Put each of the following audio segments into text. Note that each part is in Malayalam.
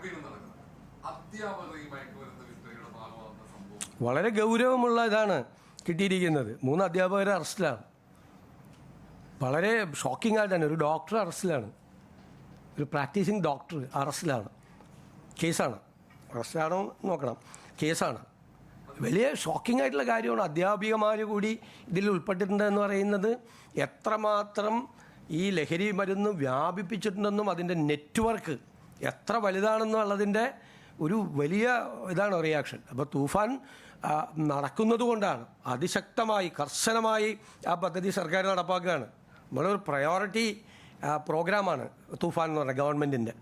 ക്യാമ്പയിനും നടക്കുന്നത്. അധ്യാപകർ ഈ മയക്കുമരുന്ന് വിൽപ്പനയുടെ ഭാഗമാകുന്ന സംഭവം വളരെ ഗൗരവമുള്ള ഇതാണ് കിട്ടിയിരിക്കുന്നത്. 3 അധ്യാപകർ അറസ്റ്റിലാണ്. വളരെ ഷോക്കിംഗ് ആയിട്ടാണ്. ഒരു ഡോക്ടർ അറസ്റ്റിലാണ്, ഒരു പ്രാക്ടീസിങ് ഡോക്ടർ അറസ്റ്റിലാണ്. കേസാണ്. അറസ്റ്റാണോ നോക്കണം, കേസാണ്. വലിയ ഷോക്കിംഗ് ആയിട്ടുള്ള കാര്യമാണ്. അധ്യാപികമാർ കൂടി ഇതിൽ ഉൾപ്പെട്ടിട്ടുണ്ട് എന്ന് പറയുന്നത് എത്രമാത്രം ഈ ലഹരി മരുന്ന് വ്യാപിപ്പിച്ചിട്ടുണ്ടെന്നും അതിൻ്റെ നെറ്റ്വർക്ക് എത്ര വലുതാണെന്നുള്ളതിൻ്റെ ഒരു വലിയ ഇതാണ് റിയാക്ഷൻ. അപ്പോൾ തൂഫാൻ നടക്കുന്നത് കൊണ്ടാണ് അതിശക്തമായി കർശനമായി ആ പദ്ധതി സർക്കാർ നടപ്പാക്കുകയാണ്. നമ്മളൊരു പ്രയോറിറ്റി പ്രോഗ്രാമാണ് തൂഫാൻ എന്ന് പറഞ്ഞാൽ ഗവൺമെൻറ്റിൻ്റെ.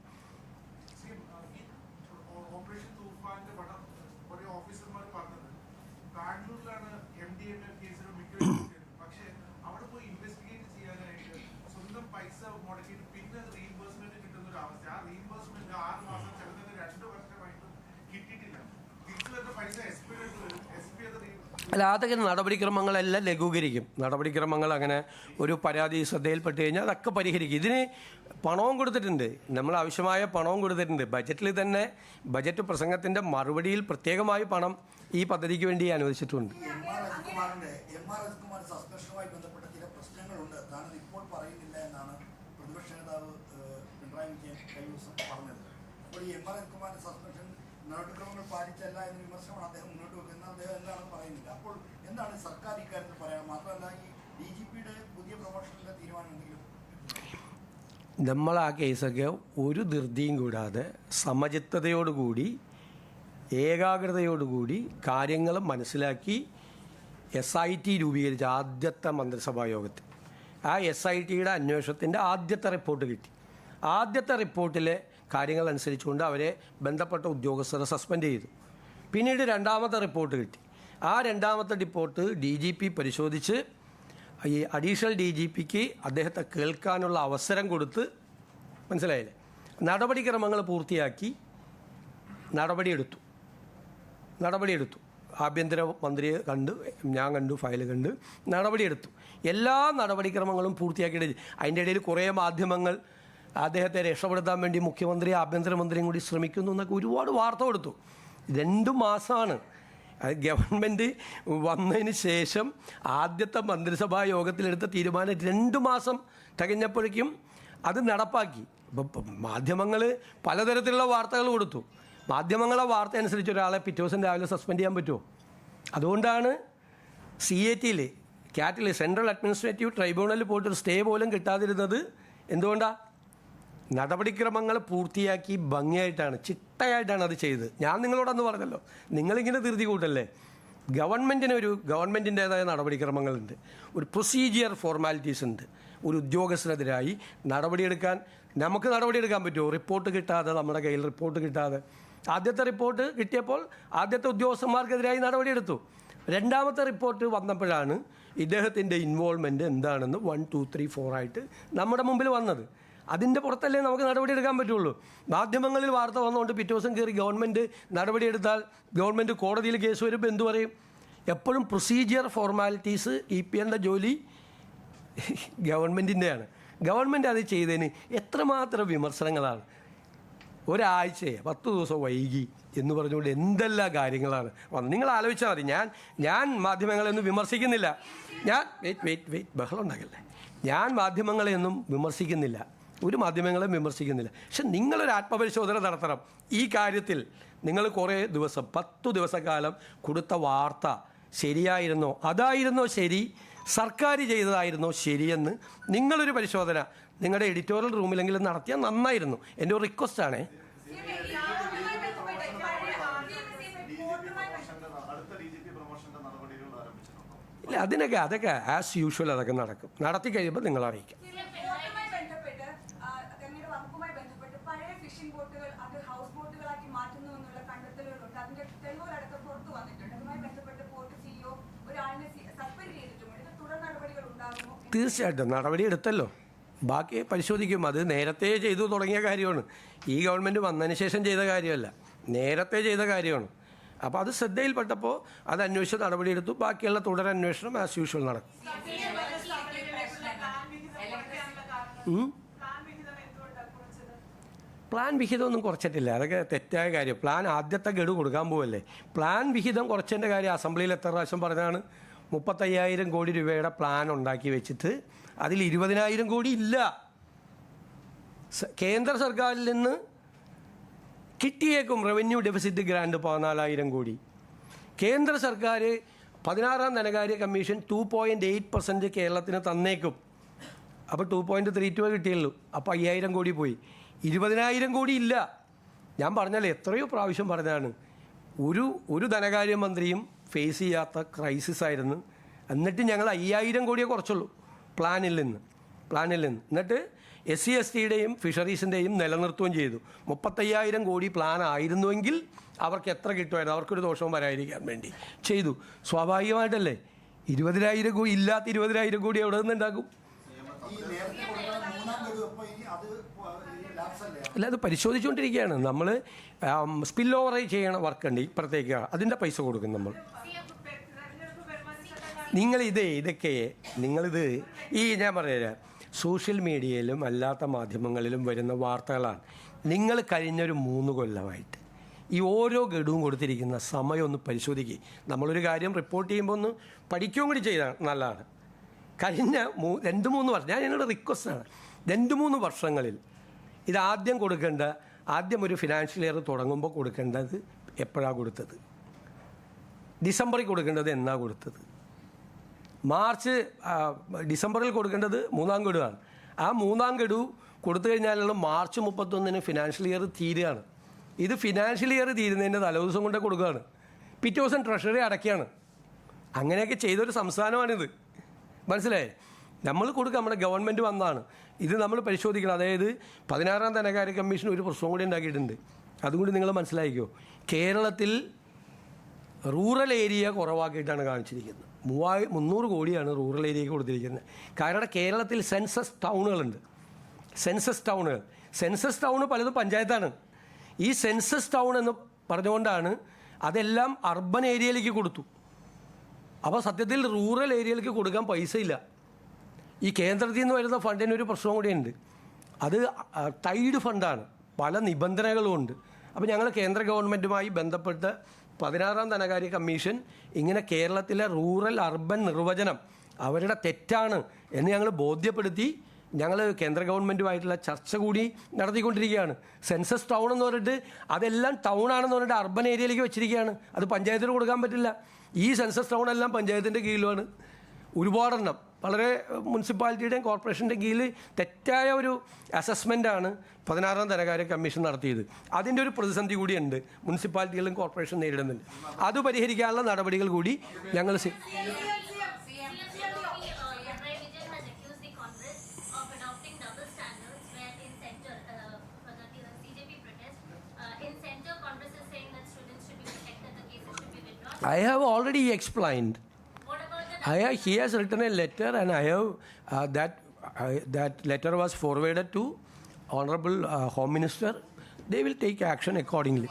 അല്ല, അതൊക്കെ നടപടിക്രമങ്ങളെല്ലാം ലഘൂകരിക്കും. നടപടിക്രമങ്ങൾ അങ്ങനെ ഒരു പരാതി ശ്രദ്ധയിൽപ്പെട്ട് കഴിഞ്ഞാൽ അതൊക്കെ പരിഹരിക്കും. ഇതിന് പണവും കൊടുത്തിട്ടുണ്ട്, നമ്മൾ ആവശ്യമായ പണവും കൊടുത്തിട്ടുണ്ട്. ബജറ്റിൽ തന്നെ ബജറ്റ് പ്രസംഗത്തിൻ്റെ മറുപടിയിൽ പ്രത്യേകമായി പണം ഈ പദ്ധതിക്ക് വേണ്ടി അനുവദിച്ചിട്ടുണ്ട്. നടപടിക്രമങ്ങൾ പാലിച്ചല്ല എന്ന വിമർശനമാണ് അദ്ദേഹം മുന്നോട്ട് വെക്കുന്നത്. അദ്ദേഹം എന്താണെന്ന് പറയുന്നില്ല. അപ്പോൾ എന്താണ് സർക്കാർ ഇക്കാര്യത്തിൽ പറയാൻ? മാത്രമല്ല ഈ DGPയുടെ പുതിയ പ്രൊമോഷനിലെ തീരുമാനം എന്തെങ്കിലും? നമ്മൾ ആ കേസൊക്കെ ഒരു ധൃതിയും കൂടാതെ സമചിത്തതയോടുകൂടി ഏകാഗ്രതയോടുകൂടി കാര്യങ്ങൾ മനസ്സിലാക്കി SIT രൂപീകരിച്ച ആദ്യത്തെ മന്ത്രിസഭാ യോഗത്തിൽ ആ SITയുടെ അന്വേഷണത്തിൻ്റെ ആദ്യത്തെ റിപ്പോർട്ട് കിട്ടി. ആദ്യത്തെ റിപ്പോർട്ടിലെ കാര്യങ്ങളനുസരിച്ചുകൊണ്ട് അവരെ ബന്ധപ്പെട്ട ഉദ്യോഗസ്ഥരെ സസ്പെൻഡ് ചെയ്തു. പിന്നീട് രണ്ടാമത്തെ റിപ്പോർട്ട് കിട്ടി. ആ രണ്ടാമത്തെ റിപ്പോർട്ട് DGP പരിശോധിച്ച് ഈ അഡീഷണൽ DGPക്ക് അദ്ദേഹത്തെ കേൾക്കാനുള്ള അവസരം കൊടുത്ത്, മനസ്സിലായില്ലേ, നടപടിക്രമങ്ങൾ പൂർത്തിയാക്കി നടപടിയെടുത്തു. ആഭ്യന്തര മന്ത്രിയെ കണ്ട്, ഞാൻ കണ്ടു, ഫയൽ കണ്ട് നടപടിയെടുത്തു. എല്ലാ നടപടിക്രമങ്ങളും പൂർത്തിയാക്കിയിട്ട് അതിൻ്റെ ഇടയിൽ കുറേ മാധ്യമങ്ങൾ അദ്ദേഹത്തെ രക്ഷപ്പെടുത്താൻ വേണ്ടി മുഖ്യമന്ത്രി ആഭ്യന്തരമന്ത്രിയും കൂടി ശ്രമിക്കുന്നു എന്നൊക്കെ ഒരുപാട് വാർത്ത കൊടുത്തു. 2 മാസമാണ് ഗവൺമെൻറ് വന്നതിന് ശേഷം ആദ്യത്തെ മന്ത്രിസഭാ യോഗത്തിലെടുത്ത തീരുമാനം 2 മാസം തികഞ്ഞപ്പോഴേക്കും അത് നടപ്പാക്കി. ഇപ്പം മാധ്യമങ്ങൾ പലതരത്തിലുള്ള വാർത്തകൾ കൊടുത്തു. മാധ്യമങ്ങളെ വാർത്ത അനുസരിച്ച് ഒരാളെ പിറ്റേ ദിവസം രാവിലെ സസ്പെൻഡ് ചെയ്യാൻ പറ്റുമോ? അതുകൊണ്ടാണ് CAT സെൻട്രൽ അഡ്മിനിസ്ട്രേറ്റീവ് ട്രൈബ്യൂണലിൽ പോയിട്ടൊരു സ്റ്റേ പോലും കിട്ടാതിരുന്നത്. എന്തുകൊണ്ടാണ്? നടപടിക്രമങ്ങൾ പൂർത്തിയാക്കി ഭംഗിയായിട്ടാണ്, ചിട്ടയായിട്ടാണ് അത് ചെയ്തത്. ഞാൻ നിങ്ങളോടന്ന് പറഞ്ഞല്ലോ, നിങ്ങളിങ്ങനെ ധൃതി കൂട്ടല്ലേ. ഗവൺമെൻറ്റിൻ്റേതായ നടപടിക്രമങ്ങളുണ്ട്, ഒരു പ്രൊസീജിയർ ഫോർമാലിറ്റീസ് ഉണ്ട്. ഒരു ഉദ്യോഗസ്ഥനെതിരായി നമുക്ക് നടപടിയെടുക്കാൻ പറ്റുമോ? റിപ്പോർട്ട് കിട്ടാതെ, നമ്മുടെ കയ്യിൽ റിപ്പോർട്ട് കിട്ടാതെ. ആദ്യത്തെ റിപ്പോർട്ട് കിട്ടിയപ്പോൾ ആദ്യത്തെ ഉദ്യോഗസ്ഥന്മാർക്കെതിരായി നടപടിയെടുത്തു. രണ്ടാമത്തെ റിപ്പോർട്ട് വന്നപ്പോഴാണ് ഇദ്ദേഹത്തിൻ്റെ ഇൻവോൾവ്മെൻറ്റ് എന്താണെന്ന് 1, 2, 3, 4 ആയിട്ട് നമ്മുടെ മുമ്പിൽ വന്നത്. അതിൻ്റെ പുറത്തല്ലേ നമുക്ക് നടപടിയെടുക്കാൻ പറ്റുള്ളൂ. മാധ്യമങ്ങളിൽ വാർത്ത വന്നുകൊണ്ട് പിറ്റേ ദിവസം കയറി ഗവൺമെൻറ് നടപടിയെടുത്താൽ ഗവൺമെൻറ് കോടതിയിൽ കേസ് വരുമ്പോൾ എന്തു പറയും? എപ്പോഴും പ്രൊസീജിയർ ഫോർമാലിറ്റീസ് കീപ്പ് ചെയ്യേണ്ട ജോലി ഗവൺമെൻറ്റിൻ്റെയാണ്. ഗവൺമെൻറ് അത് ചെയ്തതിന് എത്രമാത്രം വിമർശനങ്ങളാണ്. ഒരാഴ്ചയെ 10 ദിവസം വൈകി എന്ന് പറഞ്ഞുകൊണ്ട് എന്തെല്ലാം കാര്യങ്ങളാണ് വന്നത്. നിങ്ങൾ ആലോചിച്ചാൽ മതി. ഞാൻ മാധ്യമങ്ങളെയൊന്നും വിമർശിക്കുന്നില്ല. ബഹളം ഉണ്ടാക്കല്ലേ. ഞാൻ മാധ്യമങ്ങളെയൊന്നും വിമർശിക്കുന്നില്ല, ഒരു മാധ്യമങ്ങളെയും വിമർശിക്കുന്നില്ല. പക്ഷെ നിങ്ങളൊരു ആത്മപരിശോധന നടത്തണം. ഈ കാര്യത്തിൽ നിങ്ങൾ കുറേ ദിവസം 10 ദിവസക്കാലം കൊടുത്ത വാർത്ത ശരിയായിരുന്നോ, അതായിരുന്നോ ശരി, സർക്കാർ ചെയ്തതായിരുന്നോ ശരിയെന്ന് നിങ്ങളൊരു പരിശോധന നിങ്ങളുടെ എഡിറ്റോറിയൽ റൂമിലെങ്കിലും നടത്തിയാൽ നന്നായിരുന്നു. എൻ്റെ ഒരു റിക്വസ്റ്റാണേ. ഇല്ല, അതൊക്കെ ആസ് യൂഷ്വൽ അതൊക്കെ നടക്കും. നടത്തി കഴിയുമ്പോൾ നിങ്ങൾ അറിയിക്കാം. തീർച്ചയായിട്ടും നടപടി എടുത്തല്ലോ, ബാക്കി പരിശോധിക്കും. അത് നേരത്തെ ചെയ്തു തുടങ്ങിയ കാര്യമാണ്. ഈ ഗവൺമെൻറ് വന്നതിന് ശേഷം ചെയ്ത കാര്യമല്ല, നേരത്തെ ചെയ്ത കാര്യമാണ്. അപ്പോൾ അത് ശ്രദ്ധയിൽപ്പെട്ടപ്പോൾ അത് അന്വേഷിച്ച് നടപടിയെടുത്തു. ബാക്കിയുള്ള തുടരന്വേഷണം ആസ് യൂഷ്വൽ നടക്കും. പ്ലാൻ വിഹിതമൊന്നും കുറച്ചിട്ടില്ല. അതൊക്കെ തെറ്റായ കാര്യം. പ്ലാൻ ആദ്യത്തെ ഗഡു കൊടുക്കാൻ പോവല്ലേ. പ്ലാൻ വിഹിതം കുറച്ചതിൻ്റെ കാര്യം അസംബ്ലിയിൽ എത്ര പ്രാവശ്യം പറഞ്ഞതാണ്. 35,000 കോടി രൂപയുടെ പ്ലാൻ ഉണ്ടാക്കി വെച്ചിട്ട് അതിൽ 20,000 കോടി ഇല്ല. കേന്ദ്ര സർക്കാരിൽ നിന്ന് കിട്ടിയേക്കും റവന്യൂ ഡെഫിസിറ്റ് ഗ്രാൻഡ് 14,000 കോടി. കേന്ദ്ര സർക്കാർ 16ാം ധനകാര്യ കമ്മീഷൻ 2.8% കേരളത്തിന് തന്നേക്കും. അപ്പോൾ 2.32 കിട്ടിയുള്ളൂ. അപ്പോൾ 5,000 കോടി പോയി. 20,000 കോടി ഇല്ല. ഞാൻ പറഞ്ഞാൽ എത്രയോ പ്രാവശ്യം പറഞ്ഞതാണ്. ഒരു ധനകാര്യമന്ത്രിയും ഫേസ് ചെയ്യാത്ത ക്രൈസിസ് ആയിരുന്നു. എന്നിട്ട് ഞങ്ങൾ 5,000 കോടിയെ കുറച്ചുള്ളൂ പ്ലാനിൽ നിന്ന്. എന്നിട്ട് SC/STയുടെയും ഫിഷറീസിൻ്റെയും നിലനിർത്തുകയും ചെയ്തു. 35,000 കോടി പ്ലാൻ ആയിരുന്നുവെങ്കിൽ അവർക്ക് എത്ര കിട്ടുമായിരുന്നു, അവർക്കൊരു ദോഷവും വരാതിരിക്കാൻ വേണ്ടി ചെയ്തു. സ്വാഭാവികമായിട്ടല്ലേ 20,000 കോടി ഇല്ലാത്ത 20,000 കോടി എവിടെ നിന്ന് ഉണ്ടാക്കും? അല്ല, അത് പരിശോധിച്ചുകൊണ്ടിരിക്കുകയാണ് നമ്മൾ. സ്പിൽ ഓവർ ചെയ്യണ വർക്കുണ്ട് ഇപ്പുറത്തേക്ക്, അതിൻ്റെ പൈസ കൊടുക്കും നമ്മൾ. നിങ്ങളിതൊക്കെ ഞാൻ പറയാം, സോഷ്യൽ മീഡിയയിലും അല്ലാത്ത മാധ്യമങ്ങളിലും വരുന്ന വാർത്തകളാണ്. നിങ്ങൾ കഴിഞ്ഞൊരു 3 കൊല്ലമായിട്ട് ഈ ഓരോ ഗഡുവും കൊടുത്തിരിക്കുന്ന സമയം ഒന്ന് പരിശോധിക്കുക. നമ്മളൊരു കാര്യം റിപ്പോർട്ട് ചെയ്യുമ്പോൾ ഒന്ന് പഠിക്കുകയും കൂടി ചെയ്താൽ നല്ലതാണ്. കഴിഞ്ഞ 2-3 വർഷം, ഞാൻ എന്നോട് റിക്വസ്റ്റാണ്, 2-3 വർഷങ്ങളിൽ ഇത് ആദ്യം ഒരു ഫിനാൻഷ്യൽ ഇയർ തുടങ്ങുമ്പോൾ കൊടുക്കേണ്ടത് എപ്പോഴാണ് കൊടുത്തത്? ഡിസംബറിൽ കൊടുക്കേണ്ടത് എന്നാ കൊടുത്തത്? ഡിസംബറിൽ കൊടുക്കേണ്ടത് 3ാം ഗഡുവാണ്. ആ 3ാം ഗഡു കൊടുത്തു കഴിഞ്ഞാലുള്ള മാർച്ച് 31-ന് ഫിനാൻഷ്യൽ ഇയർ തീരുകയാണ്. ഇത് ഫിനാൻഷ്യൽ ഇയർ തീരുന്നതിൻ്റെ തലേദിവസം കൊണ്ടേ കൊടുക്കുകയാണ്. പിറ്റേ ദിവസം ട്രഷറി അടയ്ക്കുകയാണ്. അങ്ങനെയൊക്കെ ചെയ്തൊരു സംസ്ഥാനമാണിത്. മനസ്സിലായേ? നമ്മൾ കൊടുക്കുക, നമ്മുടെ ഗവൺമെൻറ് വന്നതാണ്. ഇത് നമ്മൾ പരിശോധിക്കണം. അതായത് 16ാം ധനകാര്യ കമ്മീഷൻ ഒരു പ്രശ്നം കൂടി ഉണ്ടാക്കിയിട്ടുണ്ട്. അതുകൊണ്ട് നിങ്ങൾ മനസ്സിലാക്കിക്കോ, കേരളത്തിൽ റൂറൽ ഏരിയ കുറവാക്കിയിട്ടാണ് കാണിച്ചിരിക്കുന്നത്. 300 കോടിയാണ് റൂറൽ ഏരിയയ്ക്ക് കൊടുത്തിരിക്കുന്നത്. കാരണം കേരളത്തിൽ സെൻസസ് ടൗണുകളുണ്ട്. സെൻസസ് ടൗൺ പലതും പഞ്ചായത്താണ്. ഈ സെൻസസ് ടൗൺ എന്ന് പറഞ്ഞുകൊണ്ടാണ് അതെല്ലാം അർബൻ ഏരിയയിലേക്ക് കൊടുത്തു. അപ്പോൾ സത്യത്തിൽ റൂറൽ ഏരിയയിലേക്ക് കൊടുക്കാൻ പൈസ ഇല്ല. ഈ കേന്ദ്രത്തിൽ നിന്ന് വരുന്ന ഫണ്ടിനൊരു പ്രശ്നം കൂടിയുണ്ട്. അത് ടൈഡ് ഫണ്ടാണ്, പല നിബന്ധനകളും ഉണ്ട്. അപ്പോൾ ഞങ്ങൾ കേന്ദ്ര ഗവൺമെൻറ്റുമായി ബന്ധപ്പെട്ട് 16ാം ധനകാര്യ കമ്മീഷൻ ഇങ്ങനെ കേരളത്തിലെ റൂറൽ അർബൻ നിർവചനം അവരുടെ തെറ്റാണ് എന്ന് ഞങ്ങൾ ബോധ്യപ്പെടുത്തി ഞങ്ങൾ കേന്ദ്ര ഗവൺമെൻറ്റുമായിട്ടുള്ള ചർച്ച കൂടി നടത്തിക്കൊണ്ടിരിക്കുകയാണ്. സെൻസസ് ടൗൺ എന്ന് പറഞ്ഞിട്ട് അതെല്ലാം ടൗൺ ആണെന്ന് പറഞ്ഞിട്ട് അർബൻ ഏരിയയിലേക്ക് വെച്ചിരിക്കുകയാണ്. അത് പഞ്ചായത്തിന് കൊടുക്കാൻ പറ്റില്ല. ഈ സെൻസസ് ടൗൺ എല്ലാം പഞ്ചായത്തിൻ്റെ കീഴിലുമാണ്. ഒരുപാടെണ്ണം വളരെ മുനിസിപ്പാലിറ്റിയുടെയും കോർപ്പറേഷൻ്റെ കീഴിൽ തെറ്റായ ഒരു അസസ്മെൻ്റാണ് 16ാം ധനകാര്യ കമ്മീഷൻ നടത്തിയത്. അതിൻ്റെ ഒരു പ്രതിസന്ധി കൂടിയുണ്ട് മുനിസിപ്പാലിറ്റികളും കോർപ്പറേഷൻ നേരിടുന്നുണ്ട്. അത് പരിഹരിക്കാനുള്ള നടപടികൾ കൂടി ഞങ്ങൾ I have already explained. He has written a letter, and I have that letter was forwarded to Honorable Home Minister. They will take action accordingly.